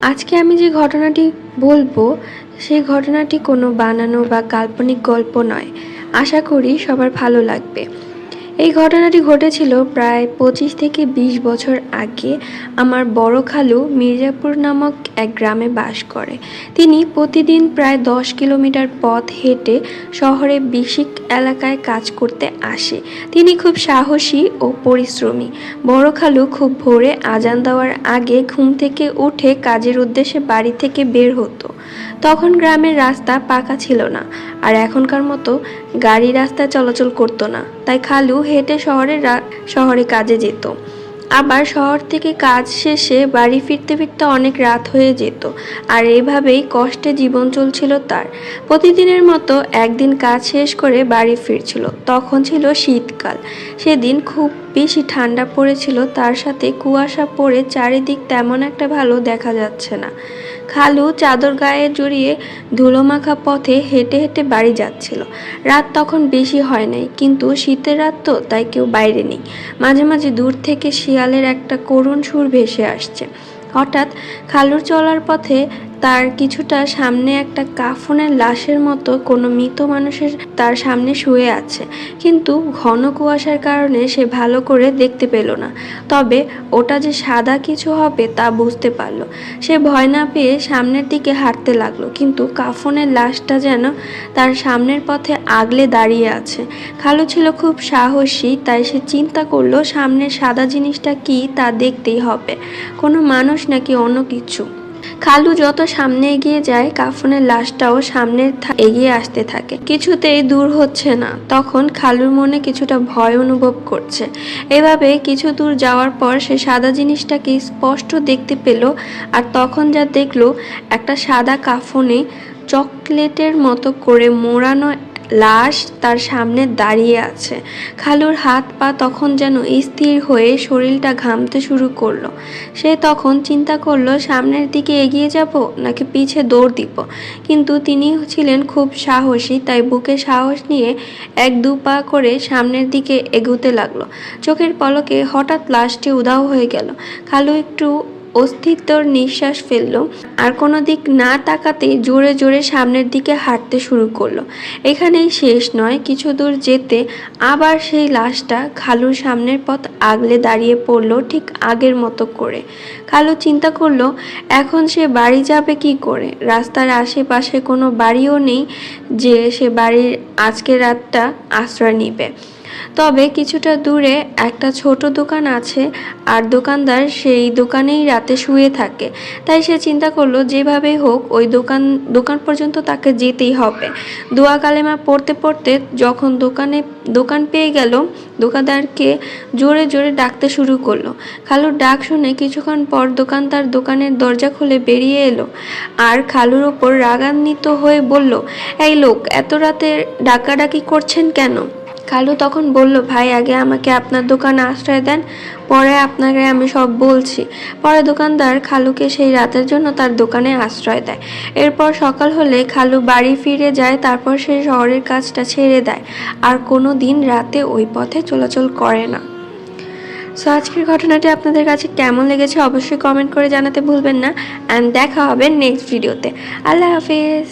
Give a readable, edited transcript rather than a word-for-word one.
আজকে আমি যে ঘটনাটি বলবো সেই ঘটনাটি কোনো বানানো বা কাল্পনিক গল্প নয়। আশা করি সবার ভালো লাগবে। এই ঘটনাটি ঘটেছিল প্রায় 25 থেকে 20 বছর আগে। আমার বড় খালু মির্জাপুর নামক এক গ্রামে বাস করে। তিনি প্রতিদিন প্রায় 10 কিলোমিটার পথ হেঁটে শহরে বিসিক এলাকায় কাজ করতে আসে। তিনি খুব সাহসী ও পরিশ্রমী। বড় খালু খুব ভোরে আজান দেওয়ার আগে ঘুম থেকে উঠে কাজের উদ্দেশ্যে বাড়ি থেকে বের হতো। তখন গ্রামের রাস্তা পাকা ছিল না, আর এখনকার মতো গাড়ি রাস্তায় চলাচল করতো না। তাই খালু হেঁটে শহরে কাজে যেত। আবার শহর থেকে কাজ শেষে বাড়ি ফিরতে ফিরতে অনেক রাত হয়ে যেত। আর এইভাবেই কষ্টে জীবন চলছিল তার। প্রতিদিনের মতো একদিন কাজ শেষ করে বাড়ি ফিরছিল। তখন ছিল শীতকাল। সেদিন খুব বেশি ঠান্ডা পড়েছিল, তার সাথে কুয়াশা পড়ে চারিদিক তেমন একটা ভালো দেখা যাচ্ছে না। খালু চাদর গায়ে জড়িয়ে ধুলোমাখা পথে হেঁটে হেঁটে বাড়ি যাচ্ছিল। রাত তখন বেশি হয় নাই, কিন্তু শীতের রাত তো, তাই কেউ বাইরে নেই। মাঝে মাঝে দূর থেকে শিয়ালের একটা করুণ সুর ভেসে আসছে। হঠাৎ খালুর চলার পথে তার কিছুটা সামনে একটা কাফনের লাশের মতো কোনো মৃত মানুষের তার সামনে শুয়ে আছে, কিন্তু ঘন কুয়াশার কারণে সে ভালো করে দেখতে পেল না। তবে ওটা যে সাদা কিছু হবে তা বুঝতে পারল। সে ভয় না পেয়ে সামনের দিকে হাঁটতে লাগলো, কিন্তু কাফনের লাশটা যেন তার সামনের পথে আগলে দাঁড়িয়ে আছে। খালু ছিল খুব সাহসী, তাই সে চিন্তা করলো সামনের সাদা জিনিসটা কি তা দেখতেই হবে, কোনো মানুষ নাকি অন্য কিছু। খালু যত সামনে এগিয়ে যায় কাফনের লাশটাও সামনে এগিয়ে আসতে থাকে। কিছুতেই দূর হচ্ছে না। তখন খালুর মনে কিছুটা ভয় অনুভব করছে। এভাবে কিছু দূর যাওয়ার পর সে সাদা জিনিসটাকে স্পষ্ট দেখতে পেল। আর তখন যা দেখলো, একটা সাদা কাফনে চকলেটের মতো করে মোড়ানো লাশ তার সামনে দাঁড়িয়ে আছে। খালুর হাত পা তখন যেন স্থির হয়ে শরীরটা ঘামতে শুরু করলো। সে তখন চিন্তা করলো সামনের দিকে এগিয়ে যাব নাকি পিছে দৌড় দিব। কিন্তু তিনি ছিলেন খুব সাহসী, তাই বুকে সাহস নিয়ে 1-2 পা করে সামনের দিকে এগোতে লাগলো। চোখের পলকে হঠাৎ লাশটি উধাও হয়ে গেল। খালু একটু অস্থির নিঃশ্বাস ফেলল, আর কোনো দিক না তাকাতেই জোরে জোরে সামনের দিকে হাঁটতে শুরু করলো। এখানেই শেষ নয়, কিছু দূর যেতে আবার সেই লাশটা খালুর সামনের পথ আগলে দাঁড়িয়ে পড়লো ঠিক আগের মতো করে। খালু চিন্তা করলো এখন সে বাড়ি যাবে কি করে। রাস্তার আশেপাশে কোনো বাড়িও নেই যে সে বাড়ির আজকের রাতটা আশ্রয় নিবে। তবে কিছুটা দূরে একটা ছোট দোকান আছে, আর দোকানদার সেই দোকানেই রাতে শুয়ে থাকে। তাই সে চিন্তা করলো যেভাবেই হোক ওই দোকান পর্যন্ত তাকে যেতেই হবে। দোয়া কালেমা পড়তে পড়তে যখন দোকান পেয়ে গেল, দোকানদারকে জোরে জোরে ডাকতে শুরু করলো। খালুর ডাক শুনে কিছুক্ষণ পর দোকানদার দোকানের দরজা খুলে বেরিয়ে এলো, আর খালুর ওপর রাগান্বিত হয়ে বলল, এই লোক, এত রাতে ডাকাডাকি করছেন কেন? খালু তখন বলল, ভাই, আগে আমাকে আপনার দোকানে আশ্রয় দেন, পরে আপনাকে আমি সব বলছি। পরে দোকানদার খালুকে সেই রাতের জন্য তার দোকানে আশ্রয় দেয়। এরপর সকাল হলে খালু বাড়ি ফিরে যায়। তারপর সে শহরের কাজটা ছেড়ে দেয়, আর কোনো দিন রাতে ওই পথে চলাচল করে না। সো আজকের ঘটনাটি আপনাদের কাছে কেমন লেগেছে অবশ্যই কমেন্ট করে জানাতে ভুলবেন না। অ্যান্ড দেখা হবে নেক্সট ভিডিওতে। আল্লাহ হাফেজ।